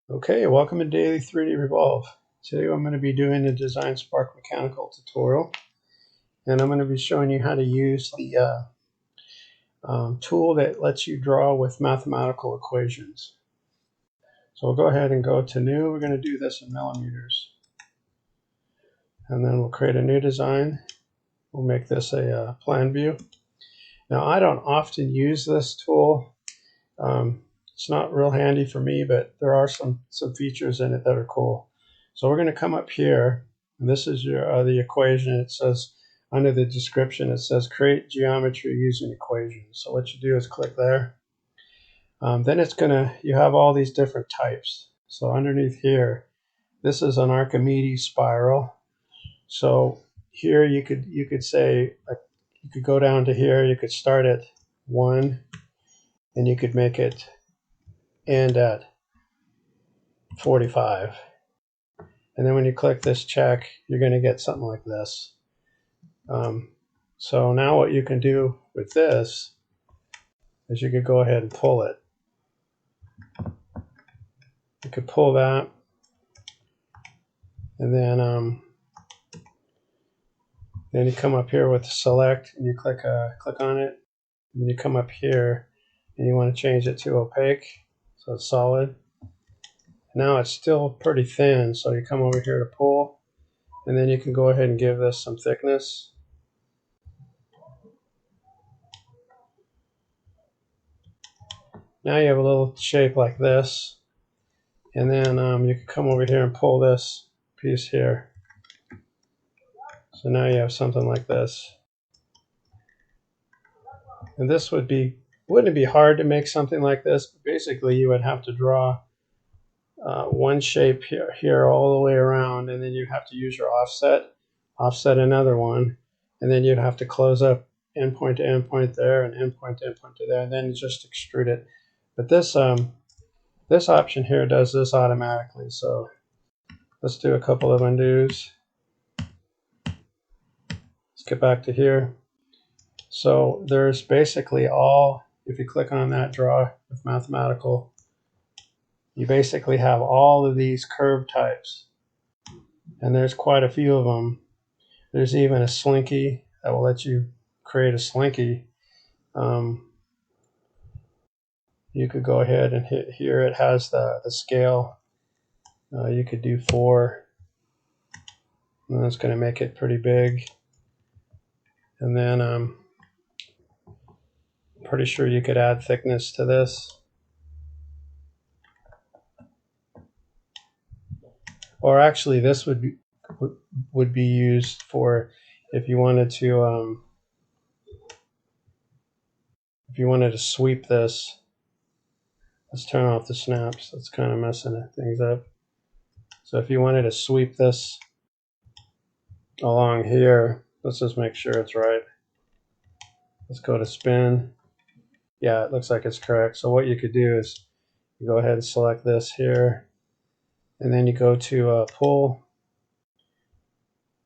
Okay, welcome to Daily 3D Revolve. Today I'm going to be doing a Design Spark Mechanical tutorial, and I'm going to be showing you how to use the tool that lets you draw with mathematical equations. So we'll go ahead and go to New. We're going to do this in millimeters. And then we'll create a new design. We'll make this a plan view. Now I don't often use this tool. It's not real handy for me, but there are some features in it that are cool. So we're going to come up here, and this is your the equation. It says under the description, it says create geometry using equations. So what you do is click there. Then it's you have all these different types. So underneath here, this is an Archimedes spiral. So here you could say, you could go down to here. You could start at 1, and you could make it end at 45. And then when you click this check, you're going to get something like this. So now what you can do with this is you could go ahead and pull it. You could pull that, and then you come up here with select, and you click on it, and then you come up here, and you want to change it to opaque, so it's solid. Now it's still pretty thin, so you come over here to pull, and then you can go ahead and give this some thickness. Now you have a little shape like this, and then you can come over here and pull this piece here. So now you have something like this. And this wouldn't it be hard to make something like this? But basically, you would have to draw one shape here all the way around, and then you have to use your offset another one, and then you'd have to close up endpoint to endpoint there, and endpoint to endpoint to there, and then just extrude it. But this option here does this automatically. So let's do a couple of undos. Let's get back to here. So there's basically if you click on that draw with mathematical, you basically have all of these curve types, and there's quite a few of them. There's even a Slinky that will let you create a Slinky. You could go ahead and hit here. It has the scale. You could do 4, and that's going to make it pretty big. And then I'm pretty sure you could add thickness to this. Or actually, this would be used for if you wanted to sweep this. Let's turn off the snaps. That's kind of messing things up. So if you wanted to sweep this along here, let's just make sure it's right. Let's go to spin. Yeah, it looks like it's correct. So what you could do is you go ahead and select this here, and then you go to pull.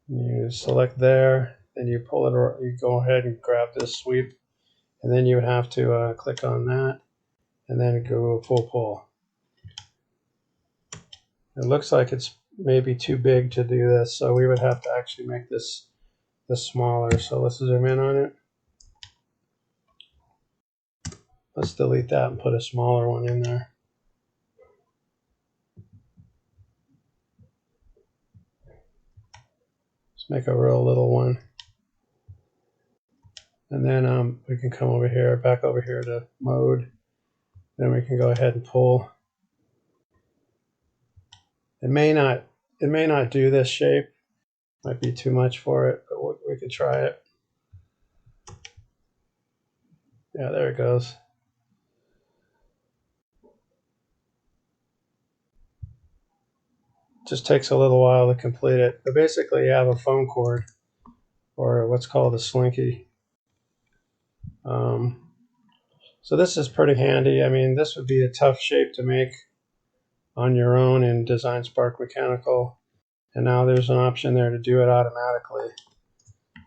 You select there, then you pull it, or you go ahead and grab this sweep, and then you would have to click on that, and then go full pull. It looks like it's maybe too big to do this, so we would have to actually make this smaller. So let's zoom in on it. Let's delete that and put a smaller one in there. Let's make a real little one. And then we can come over here, back over here to mode. Then we can go ahead and pull. It may not do this shape. Might be too much for it, but we could try it. Yeah, there it goes. Just takes a little while to complete it. But basically, you have a phone cord, or what's called a Slinky. So this is pretty handy. I mean, this would be a tough shape to make on your own in Design Spark Mechanical. And now there's an option there to do it automatically.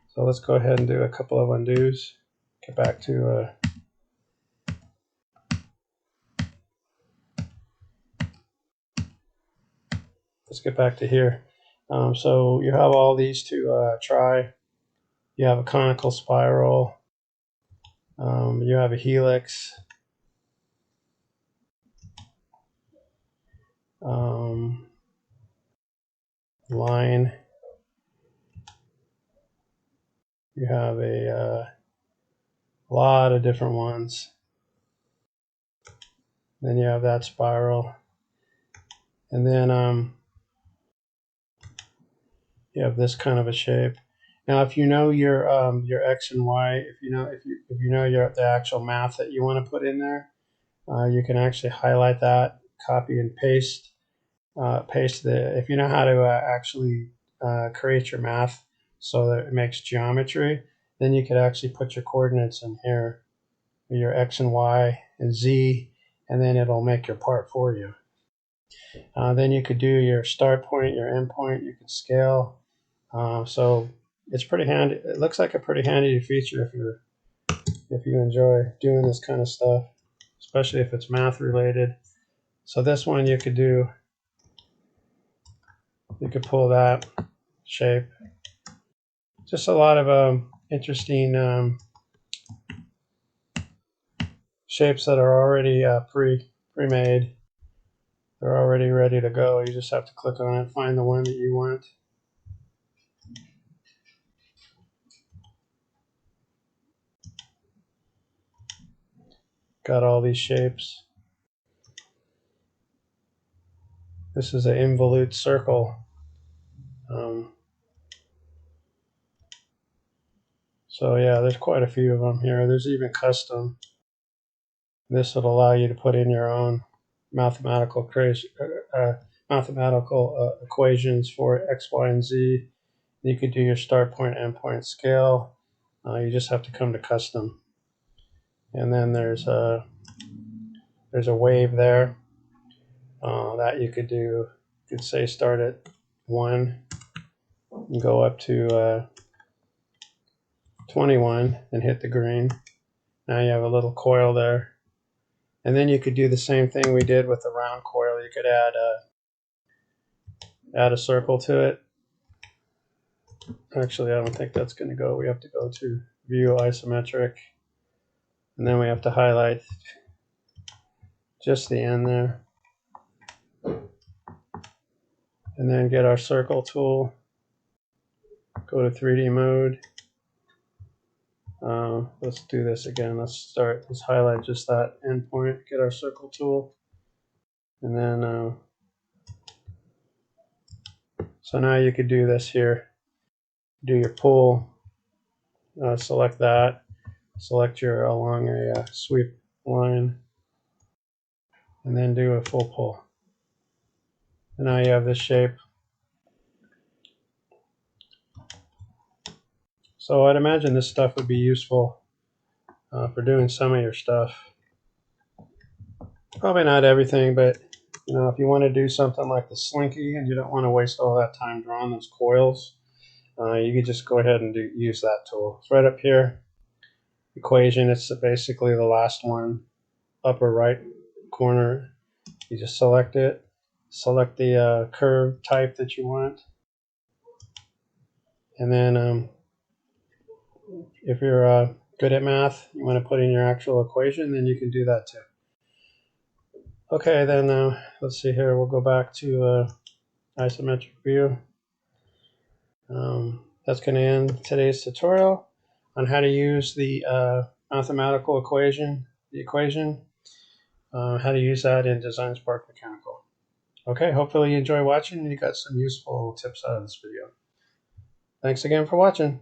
So let's go ahead and do a couple of undos. Get back to let's get back to here. So you have all these to try. You have a conical spiral. You have a helix. Line. You have a lot of different ones. Then you have that spiral. And then you have this kind of a shape. Now, if you know your X and Y, if you know the actual math that you want to put in there, you can actually highlight that, copy and paste. If you know how to actually create your math so that it makes geometry, then you could actually put your coordinates in here, your X and Y and Z, and then it'll make your part for you. Then you could do your start point, your end point. You could scale. So it's pretty handy. It looks like a pretty handy feature if you enjoy doing this kind of stuff, especially if it's math related. So this one you could do. You could pull that shape. Just a lot of interesting shapes that are already pre-made. They're already ready to go. You just have to click on it, find the one that you want. Got all these shapes. This is an involute circle. So yeah, there's quite a few of them here. There's even custom. This would allow you to put in your own mathematical equations for X, Y, and Z. You could do your start point, end point, scale. You just have to come to custom. And then there's a wave there that you could do. You could say start at 1 and go up to 21 and hit the green. Now you have a little coil there. And then you could do the same thing we did with the round coil. You could add a circle to it. Actually, I don't think that's going to go. We have to go to view isometric. And then we have to highlight just the end there. And then get our circle tool. Go to 3D mode. Let's do this again. Let's highlight just that endpoint, get our circle tool. And then, so now you could do this here. Do your pull, select that, select your along a sweep line, and then do a full pull. And now you have this shape. So I'd imagine this stuff would be useful for doing some of your stuff. Probably not everything, but if you want to do something like the Slinky and you don't want to waste all that time drawing those coils, you could just go ahead and use that tool. It's right up here. Equation, it's basically the last one, upper right corner. You just select it, select the curve type that you want, and then if you're good at math, you want to put in your actual equation, then you can do that too. Okay, then let's see here. We'll go back to isometric view. That's going to end today's tutorial on how to use the mathematical equation, how to use that in Design Spark Mechanical. Okay, hopefully you enjoy watching and you got some useful tips out of this video. Thanks again for watching.